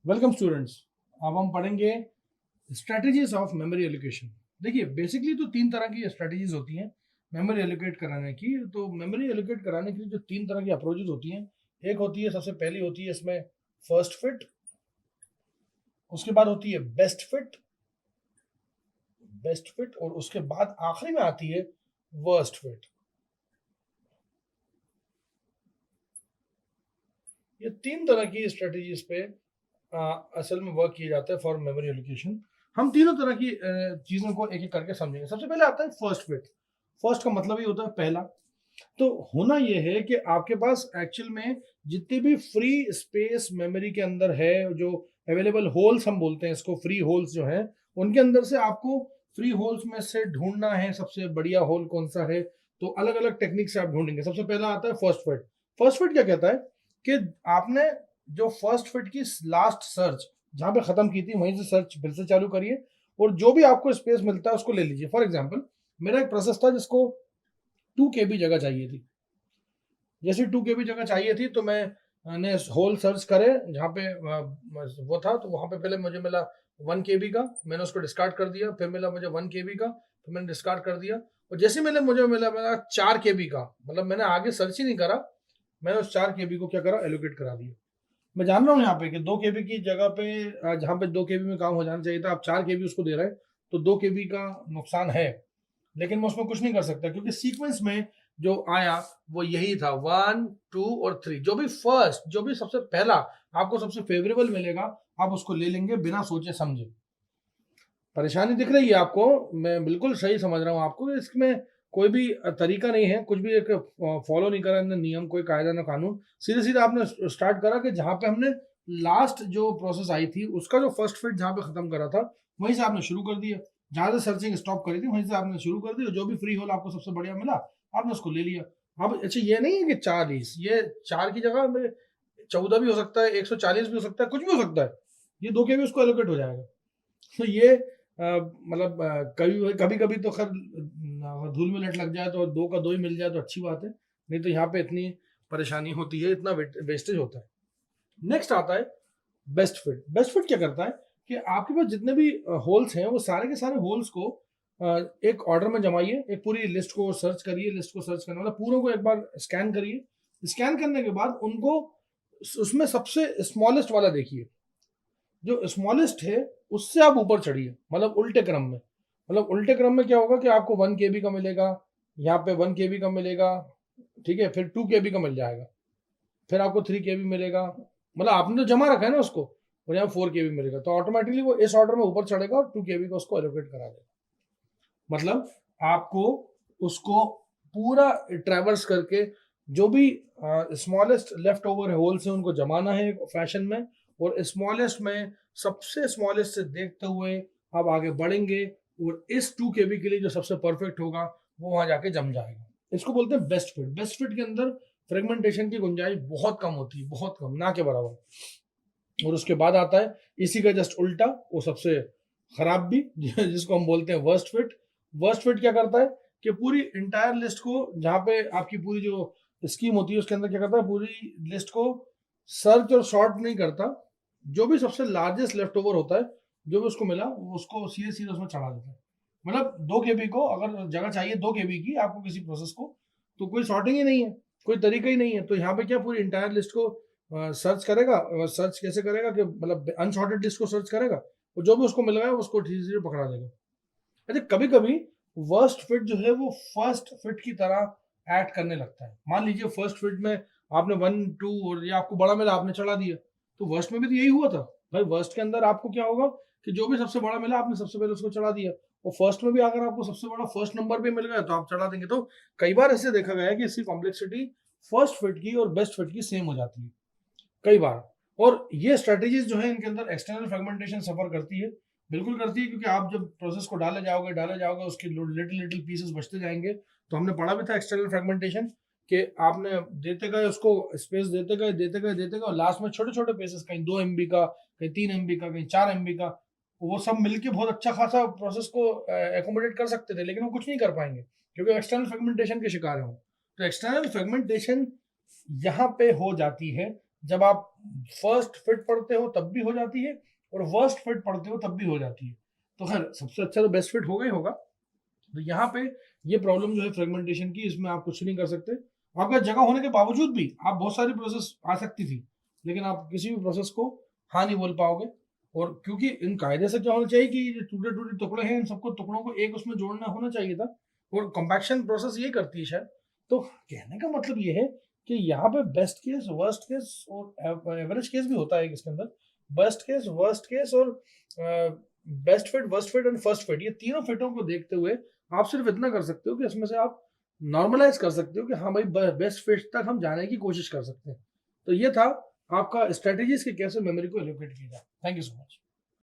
Welcome students. अब हम पढ़ेंगे स्ट्रेटजीज ऑफ मेमोरी एलोकेशन। देखिए बेसिकली तो तीन तरह की स्ट्रेटजीज होती हैं मेमोरी एलोकेट कराने की। तो मेमोरी एलोकेट कराने के लिए जो तीन तरह की अप्रोचेज होती हैं, एक होती है, सबसे पहली होती है इसमें फर्स्ट फिट, उसके बाद होती है बेस्ट फिट और उसके बाद आखिरी में आती है वर्स्ट फिट। ये तीन तरह की स्ट्रेटजीज पे असल में वर्क किया जाता है फॉर मेमोरी एलोकेशन। हम तीनों तरह की चीजों को एक एक करके समझेंगे। सबसे पहले आता है फर्स्ट फिट। फर्स्ट का मतलब ही होता है पहला। तो होना यह है कि आपके पास एक्चुअल में जितनी भी फ्री स्पेस मेमोरी के अंदर है, जो अवेलेबल होल्स हम बोलते हैं इसको, फ्री होल्स जो है, उनके अंदर से आपको फ्री होल्स में से ढूंढना है सबसे बढ़िया होल कौन सा है। तो अलग अलग टेक्निक से आप ढूंढेंगे। सबसे पहला आता है फर्स्ट फिट। फर्स्ट फिट क्या कहता है कि आपने जो फर्स्ट फिट की लास्ट सर्च जहां पे खत्म की थी वहीं से सर्च फिर से चालू करिए और जो भी आपको स्पेस मिलता है उसको ले लीजिए। फॉर एग्जाम्पल, मेरा एक प्रोसेस था जिसको 2 KB जगह चाहिए थी। जैसे 2 KB जगह चाहिए थी तो मैंने होल सर्च करे जहाँ पे वो था, तो वहां पे पहले मुझे मिला 1 KB का, मैंने उसको डिस्कार्ड कर दिया। फिर मिला मुझे 1 KB का, फिर मैंने डिस्कार्ड कर दिया। और जैसे मुझे मिला 4 KB का, मतलब मैंने आगे सर्च ही नहीं करा, मैंने उस 4 KB को क्या करा, एलोकेट करा दिया। मैं जान रहा हूँ यहाँ पे कि 2 KB की जगह पे जहाँ पे 2 KB में काम हो जाना चाहिए था, आप 4 KB उसको दे रहे हैं, तो 2 KB का नुकसान है। लेकिन मैं उसमें कुछ नहीं कर सकता क्योंकि सीक्वेंस में जो आया वो यही था, 1 2 और 3। जो भी सबसे पहला आपको सबसे फेवरेबल मिलेगा आप उसको ले लेंगे बिना सोचे समझे। परेशानी दिख रही है आपको? मैं बिल्कुल सही समझ रहा हूँ आपको। इसमें कोई भी तरीका नहीं है, कुछ भी एक फॉलो नहीं करा, ना नियम, कोई कायदा ना कानून। सीधे सीधे आपने स्टार्ट करा कि जहाँ पे हमने लास्ट जो प्रोसेस आई थी उसका जो फर्स्ट फिट जहाँ पे खत्म करा था वहीं से आपने शुरू कर दिया। जहाँ से सर्चिंग स्टॉप करी थी वहीं से आपने शुरू कर दिया। जो भी फ्री होल आपको सबसे बढ़िया मिला आपने उसको ले लिया। अब अच्छा, ये नहीं है कि 40, ये 4 की जगह में 14 भी हो सकता है, 140 भी हो सकता है, कुछ भी हो सकता है। ये 2 KB उसको एलोकेट हो जाएगा। तो ये मतलब कभी कभी कभी तो खैर धूल में लट लग जाए तो 2 का 2 ही मिल जाए तो अच्छी बात है, नहीं तो यहाँ पे इतनी परेशानी होती है, इतना वेस्टेज होता है। नेक्स्ट आता है बेस्ट फिट। बेस्ट फिट क्या करता है कि आपके पास जितने भी होल्स हैं वो सारे के सारे होल्स को एक ऑर्डर में जमाइए, एक पूरी लिस्ट को सर्च करिए। लिस्ट को सर्च करने मतलब पूरों को एक बार स्कैन करिए। स्कैन करने के बाद उनको उसमें सबसे स्मॉलेस्ट वाला देखिए। जो स्मॉलेस्ट है उससे आप ऊपर चढ़िए, मतलब उल्टे क्रम में। मतलब उल्टे क्रम में क्या होगा कि आपको 1 KB का मिलेगा, यहाँ पे 1 KB का मिलेगा, ठीक है, फिर 2 KB का मिल जाएगा, फिर आपको 3 KB मिलेगा। मतलब आपने तो जमा रखा है ना उसको, और यहाँ 4 KB मिलेगा, तो ऑटोमेटिकली वो इस ऑर्डर में ऊपर चढ़ेगा और 2 KB का उसको एलोकेट करा देगा। मतलब आपको उसको पूरा ट्रैवर्स करके जो भी स्मॉलेस्ट लेफ्ट ओवर होल्स है उनको जमाना है फैशन में, और स्मॉलेस्ट में सबसे स्मॉलेस्ट से देखते हुए आप आगे बढ़ेंगे और इस 2 KB के लिए जो सबसे परफेक्ट होगा वो वहां जाके जम जाएगा। इसको बोलते हैं बेस्ट फिट। बेस्ट फिट के अंदर फ्रेगमेंटेशन की गुंजाइश बहुत कम होती है, बहुत कम, ना के बराबर। और उसके बाद आता है इसी का जस्ट उल्टा, वो सबसे खराब भी जिसको हम बोलते हैं वर्स्ट फिट। वर्स्ट फिट क्या करता है कि पूरी इंटायर लिस्ट को, जहाँ पे आपकी पूरी जो स्कीम होती है उसके अंदर क्या करता है, पूरी लिस्ट को सर्च और सॉर्ट नहीं करता। जो भी सबसे लार्जेस्ट लेफ्ट ओवर होता है, जो भी उसको मिला वो उसको सीधे सीधे उसमें चढ़ा देता है। मतलब 2 KB को अगर जगह चाहिए, 2 KB की आपको किसी प्रोसेस को, तो कोई सॉर्टिंग ही नहीं है, कोई तरीका ही नहीं है। तो यहाँ पे क्या, पूरी इंटायर लिस्ट को सर्च करेगा। सर्च कैसे करेगा कि मतलब अनसॉर्टेड लिस्ट को सर्च करेगा और जो भी उसको मिल रहा है उसको धीरे धीरे पकड़ा देगा। अच्छा, कभी कभी वर्स्ट फिट जो है वो फर्स्ट फिट की तरह एक्ट करने लगता है। मान लीजिए फर्स्ट फिट में आपने 1 2 और ये आपको बड़ा मिला, आपने चढ़ा दिया। तो वर्स्ट में भी तो यही हुआ था भाई। वर्स्ट के अंदर आपको क्या होगा कि जो भी सबसे बड़ा मिला आपने सबसे पहले उसको चढ़ा दिया, और फर्स्ट में भी अगर आपको सबसे बड़ा फर्स्ट नंबर भी मिल गया तो आप चढ़ा देंगे। तो कई बार ऐसे देखा गया है कि इसकी कॉम्प्लेक्सिटी फर्स्ट फिट की और बेस्ट फिट की सेम हो जाती है कई बार। और ये स्ट्रेटेजीज जो है इनके अंदर एक्सटर्नल फ्रेगमेंटेशन सफर करती है, बिल्कुल करती है, क्योंकि आप जब प्रोसेस को डाले जाओगे उसके लिटिल लिटिल पीसेस बचते जाएंगे। तो हमने पढ़ा भी था एक्सटर्नल फ्रेगमेंटेशन कि आपने देते गए उसको स्पेस, देते गए और लास्ट में छोटे छोटे पीसेस, कहीं 2 MB का, कहीं 3 MB का, कहीं 4 MB का, वो सब मिलके बहुत अच्छा खासा प्रोसेस को एकोमोडेट कर सकते थे, लेकिन वो कुछ नहीं कर पाएंगे क्योंकि एक्सटर्नल फ्रेगमेंटेशन के शिकार हैं। तो एक्सटर्नल फ्रेगमेंटेशन यहाँ पे हो जाती है जब आप फर्स्ट फिट पढ़ते हो तब भी हो जाती है, और वर्स्ट फिट पढ़ते हो तब भी हो जाती है। तो खैर सबसे अच्छा तो बेस्ट फिट होगा ही होगा। तो यहाँ पे ये प्रॉब्लम जो है फ्रेगमेंटेशन की, इसमें आप कुछ नहीं कर सकते। आपका जगह होने के बावजूद भी आप बहुत सारी प्रोसेस आ सकती थी, लेकिन आप किसी भी प्रोसेस को हाँ नहीं बोल पाओगे। और क्योंकि इन कायदे से क्या होना चाहिए कि ये टूटे टूटे टुकड़े हैं, इन सबको टुकड़ों को एक उसमें जोड़ना होना चाहिए था, और कंपैक्शन प्रोसेस ये करती है शायद। तो कहने का मतलब ये है कि यहाँ पे बेस्ट केस, वर्स्ट केस और एवरेज केस भी होता है इसके अंदर। बेस्ट केस, वर्स्ट केस और best fit, worst fit and first fit, ये तीनों फिटों को देखते हुए आप सिर्फ इतना कर सकते हो कि इसमें से आप नॉर्मलाइज कर सकते हो कि हाँ भाई बेस्ट फिट तक हम जाने की कोशिश कर सकते हैं। तो ये था आपका स्ट्रेटेजीज के कैसे मेमोरी को एलोकेट किया जाए। Thank you so much.